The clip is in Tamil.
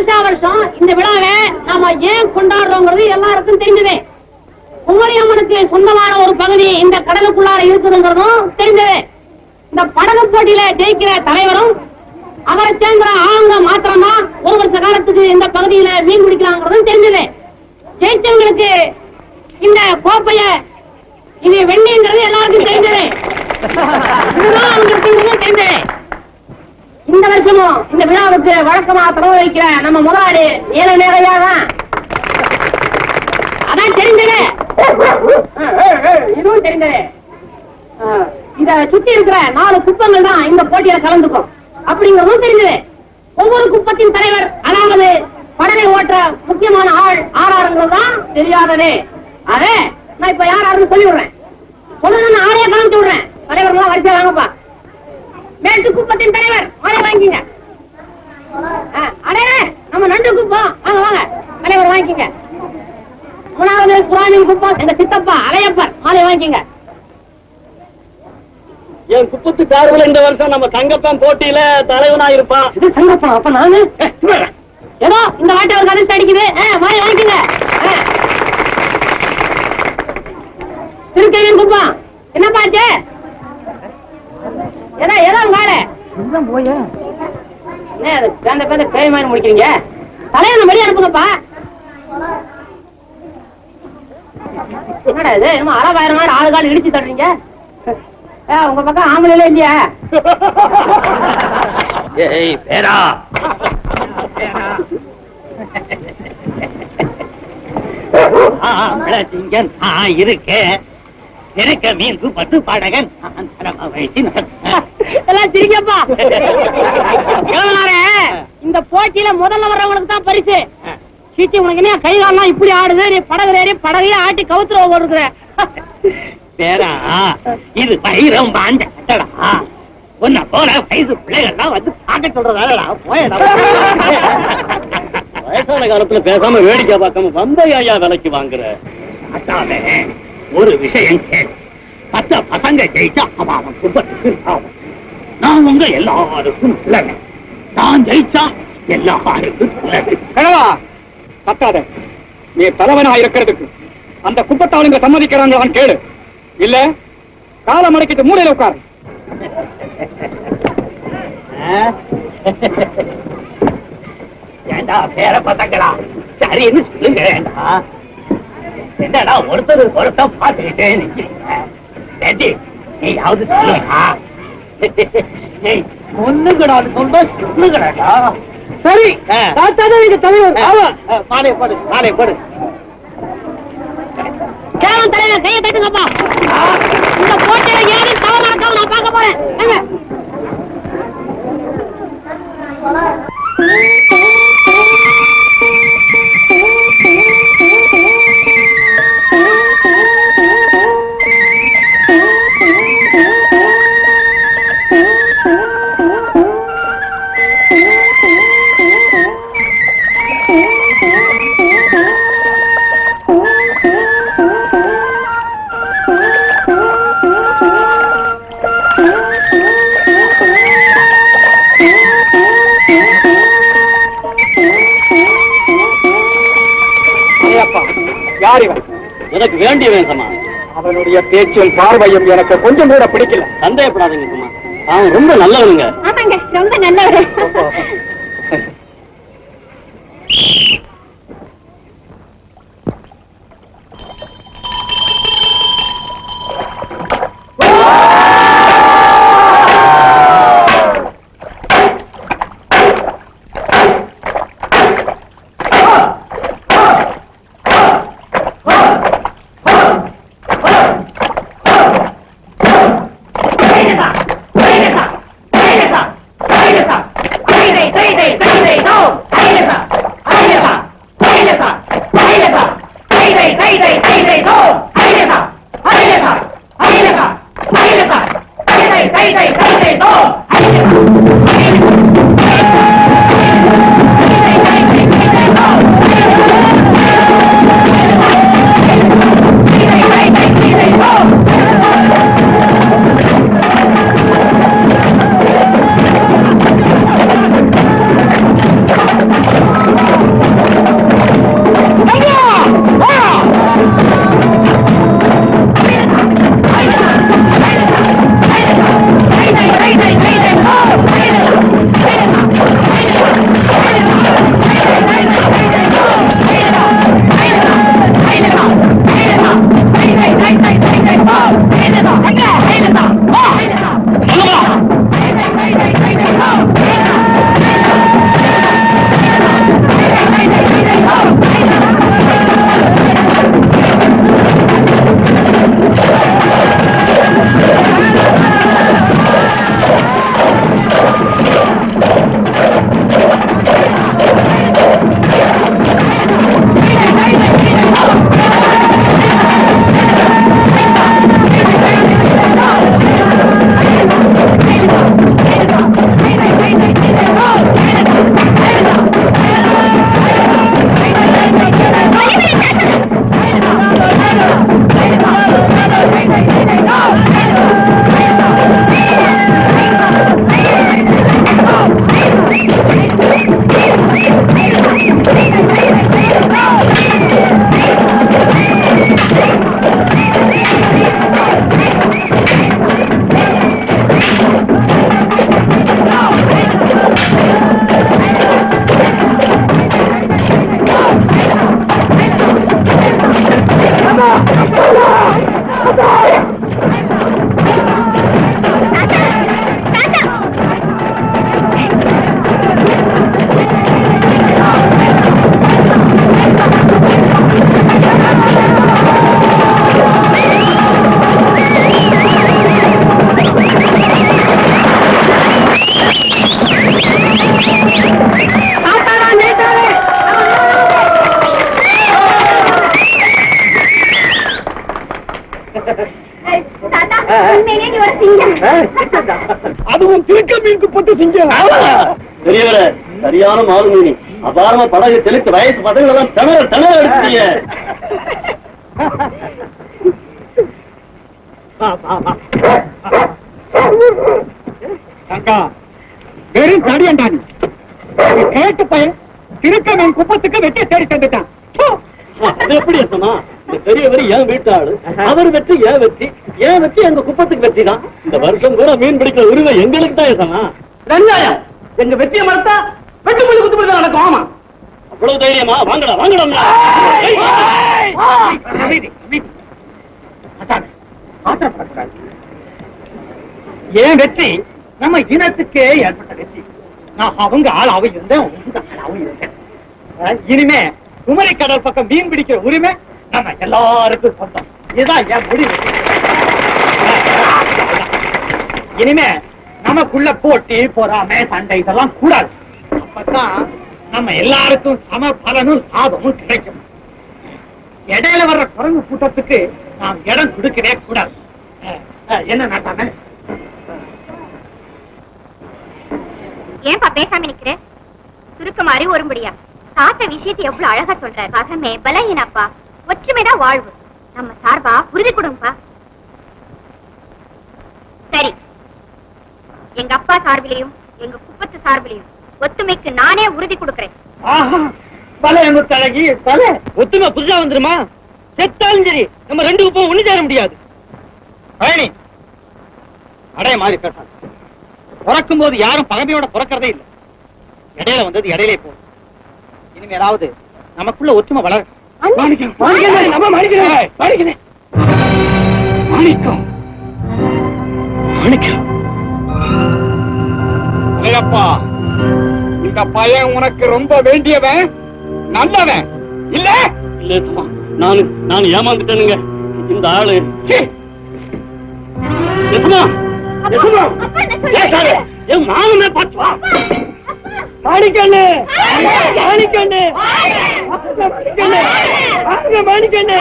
வருஷா வருஷம் இந்த விழாவை நாம ஏன் கொண்டாடுறோங்கிறது எல்லாருக்கும் தெரிஞ்சதே. குமரி அம்மனுக்கு சொந்தமான ஒரு பகுதி இந்த கடலுக்குள்ளார இருக்குதுங்கிறதும் தெரிஞ்சதே. இந்த படகு போட்டியில ஜெயிக்கிற தலைவரும் அவரை சேர்ந்த ஆளுங்க மாத்திரம்தான் ஒரு வருஷ காலத்துக்கு இந்த பகுதியில மீன் பிடிக்கிறாங்கிறதும் தெரிஞ்சதே. ஜெயிச்சவங்களுக்கு இந்த கோப்பைய இது வெண்ணின்றது எல்லாருக்கும் தெரிஞ்சதே. இதுதான் அவங்களுக்கு தெரிஞ்சதே. இந்த வருஷமும் இந்த விழாவுக்கு வழக்கமா திறவு வைக்கிற நம்ம முதலாளி ஏழை நேரையா தான். அதான் தெரிஞ்சதே. இதுவும் தெரிஞ்சதே. இத சுத்தி இருக்கிற 4 குப்பங்கள் தான் இந்த போட்டியில கலந்துக்கும் அப்படிங்கறதும் தெரிஞ்சது. ஒவ்வொரு குப்பத்தின் தலைவர், அதாவது படகை ஓட்டுற முக்கியமான ஆள் ஆறாருங்கிறது தான் தெரியாததே. அதே நான் இப்ப யாராருன்னு சொல்லி விடுறேன். சொல்லணும்னு ஆளையே காமிச்சு விடுறேன். தலைவர்கள்லாம் வரிசை வாங்கப்பா. மேற்கு குப்பத்தின் தலைவர் ஆளை வாங்கிங்க. அடே நம்ம நண்டு குப்பம் வாங்க வாங்க தலைவர் வாங்கிங்க. 3வது புராணின் குப்பம் எங்க சித்தப்பா அலையப்பர் ஆளை வாங்கிங்க. என் குப்பத்து சார்பில் இந்த வருஷம் நம்ம தங்கப்பன் போட்டியில தலைவனா இருப்பான். இது தங்கப்பா? அப்ப நானு ஏதோ இந்த வாட்டி ஒரு கதை அடிக்குது. வாங்கிங்க. திருக்கையின் குப்பம் என்னப்பாச்சு? ஏதோ ஏதோ வாழ போய என்ன பேர பேய் மாதிரி முடிக்கிறீங்க? தலைவனை வெளியே அனுப்புங்கப்பா. என்னடா இது என்னமோ 60,000 ஆளு கால் இடிச்சு தர்றீங்க. உங்க பக்கம் ஆம்பளை இல்லையா? ஏய் பேரா இருக்கேன். எனக்கு மீன் பத்து பாடகன் எல்லாம் சிரிக்கப்பா. இந்த போட்டியில முதல்ல வர்றவங்களுக்கு தான் பரிசு. சீச்சி உனக்கு என்ன கை காலெல்லாம் இப்படி ஆடுது? நீ படகு ஏறி படகையே ஆட்டி கவுத்துற ஓடுற. பேரா இது பயிரம் பாண்ட கட்டடா. உன்ன போல வயசு பிள்ளைகள்லாம் வந்து பார்க்க சொல்றதாடா. போயடா. வயசான காலத்துல பேசாம வேடிக்கை பார்க்காம வந்த ஐயா விலைக்கு வாங்குற. அட்டாவே ஒரு விஷயம் கேளு. 10 பசங்க ஜெயிச்சா அவன் குடும்பத்துக்கு ஆகும். நான் உங்க எல்லாருக்கும் நல்லது. நான் ஜெயிச்சா எல்லாருக்கும் நல்லது. கனவா கத்தாத. நீ தலைவனா இருக்கிறதுக்கு அந்த குப்பத்தாளுங்க சம்மதிக்கிறாங்களான்னு கேளு. இல்ல காலம் அடக்கிட்டு மூலையில உட்காரு. ஏண்டா பேர பசங்களா சரின்னு சொல்லுங்க. என்னடா ஒருத்தர் பார்த்துக்கிட்டே நிக்கிறீங்க. நீயாவது சொல்லுங்கடா. ஒண்ணுங்கடான்னு சொல்ல சொல்லுங்கடா. சரி தலைவர் மாலை போடு மாலை போடு. கேவலம் தலைவர் கையை தட்டுங்கப்பா. இந்த போட்டியில யாரும் தவறு நடக்காம நான் பார்க்க போறேன். எனக்கு வேண்டியவன் சமா. அவனுடைய பேச்சும் பார்வையும் எனக்கு கொஞ்சம் கூட பிடிக்கல. சந்தேகப்படாதீங்க சமா, அவன் ரொம்ப நல்லவனுங்க. ஆமாங்க ரொம்ப நல்லவரு. அதுவும் திருக்க மீன் குப்பத்து செஞ்சேன். பெரியவரே, சரியான மாறு மீனி. அபாரமா படகு தெளித்து வயசு படகுலாம் தமிழ எடுத்தீங்க. அக்கா, வெறும் தடியண்டா நீ. கேட்டு பையன் திருக்க மீன் குப்பத்துக்கு வெட்டி தேடி தந்துட்டான். அது எப்படி சொன்னா? இந்த பெரியவர் ஏன் வீட்டு ஆளு, அவர் வெற்றி ஏன் வெற்றி, ஏன் வெற்றி எங்க குப்பத்துக்கு வெற்றி தான். இந்த வருஷம் கூட மீன் பிடிக்கிற உரிமை எங்களுக்கு தான் சொன்னா. வெங்காயம் எங்க வெற்றியை மறுத்தா வெட்டு புள்ளி குத்து புள்ளி நடக்கும். ஆமா, அவ்வளவு தைரியமா? வாங்கடா வாங்கடா. ஏன் வெற்றி நம்ம இனத்துக்கே ஏற்பட்ட வெற்றி. நான் அவங்க ஆளாவும் இருந்தேன், உங்க ஆளாவும் இருந்தேன். இனிமே குமரி கடல் பக்கம் மீன் பிடிக்கிற உரிமை நம்ம எல்லாருக்கும் சொந்தம். இதுதான் என் முடிவு. இனிமே நமக்குள்ள போட்டி பொறாமை சண்டை இதெல்லாம் கூடாது. அப்பதான் நம்ம எல்லாருக்கும் சம பலனும் லாபமும் கிடைக்கும். இடையில வர்ற குரங்கு கூட்டத்துக்கு நாம் இடம் கொடுக்கவே கூடாது. என்ன நாட்டாம? ஏன்பா பேசாம நிக்கிற? சுருக்கமா அறிவு வரும்படியா தாத்த விஷயத்தை எவ்வளவு அழகா சொல்றாரு. பகமே பலஹீனப்பா, ஒற்றுமைதான் வாழ்வு. நம்ம சார்பா உறுதி கொடுங்கப்பா. சரி, எங்க அப்பா சார்பிலையும் எங்க குப்பத்து சார்பிலையும் ஒத்துமைக்கு நானே உறுதி கொடுக்கிறேன். தலகி தலை ஒத்துமை புதுசா வந்துருமா? செத்தாலும் சரி நம்ம ரெண்டு குப்பம் ஒண்ணு சேர முடியாது. பயணி அடைய மாதிரி பேச பிறக்கும் போது யாரும் பகமையோட பிறக்கிறதே இல்லை. இடையில வந்தது இடையிலே போகும். இனிமே ஏதாவது நமக்குள்ள ஒற்றுமை வளர. மாணிக்கம் இல்லப்பா, இந்த பையன் உனக்கு ரொம்ப வேண்டியவன், நல்லவன் இல்ல? இல்ல, நான் ஏமாந்துட்டேனுங்க. இந்த ஆளு என் மாமனே பாத்துவா. மாணிக்கண்ணு மாணிக்கண்ணு மாணிக்கண்ணு